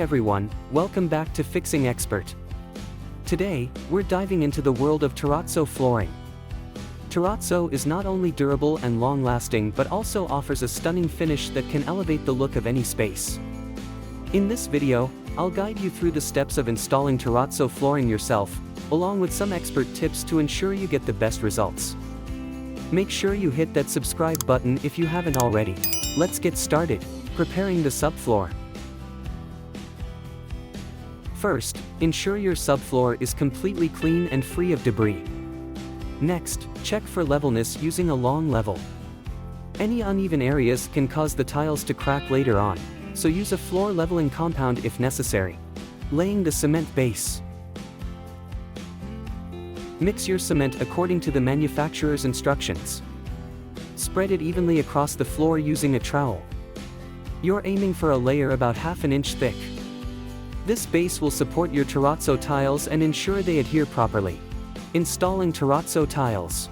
everyone, welcome back to Fixing Expert. Today, we're diving into the world of terrazzo flooring. Terrazzo is not only durable and long-lasting but also offers a stunning finish that can elevate the look of any space. In this video, I'll guide you through the steps of installing terrazzo flooring yourself, along with some expert tips to ensure you get the best results. Make sure you hit that subscribe button if you haven't already. Let's get started. Preparing the subfloor. First, ensure your subfloor is completely clean and free of debris. Next, check for levelness using a long level. Any uneven areas can cause the tiles to crack later on, so use a floor leveling compound if necessary. Laying the cement base. Mix your cement according to the manufacturer's instructions. Spread it evenly across the floor using a trowel. You're aiming for a layer about half an inch thick. This base will support your terrazzo tiles and ensure they adhere properly. Installing terrazzo tiles.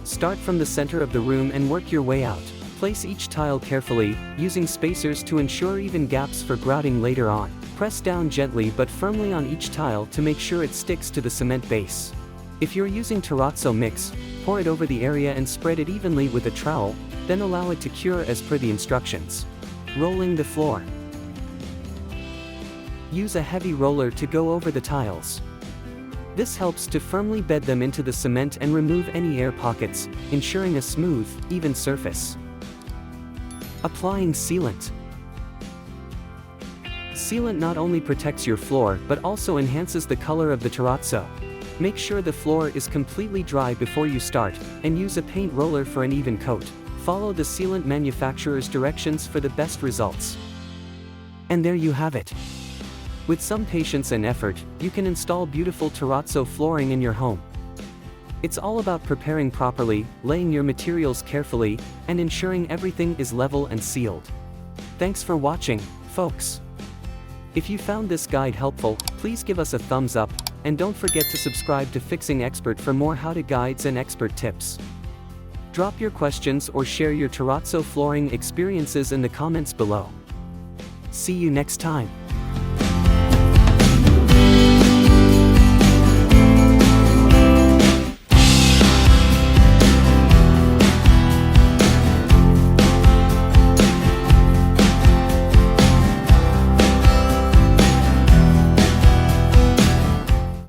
Start from the center of the room and work your way out. Place each tile carefully, using spacers to ensure even gaps for grouting later on. Press down gently but firmly on each tile to make sure it sticks to the cement base. If you're using terrazzo mix, pour it over the area and spread it evenly with a trowel, then allow it to cure as per the instructions. Rolling the floor. Use a heavy roller to go over the tiles. This helps to firmly bed them into the cement and remove any air pockets, ensuring a smooth, even surface. Applying sealant. Sealant not only protects your floor but also enhances the color of the terrazzo. Make sure the floor is completely dry before you start, and use a paint roller for an even coat. Follow the sealant manufacturer's directions for the best results. And there you have it. With some patience and effort, you can install beautiful terrazzo flooring in your home. It's all about preparing properly, laying your materials carefully, and ensuring everything is level and sealed. Thanks for watching, folks. If you found this guide helpful, please give us a thumbs up, and don't forget to subscribe to Fixing Expert for more how-to guides and expert tips. Drop your questions or share your terrazzo flooring experiences in the comments below. See you next time.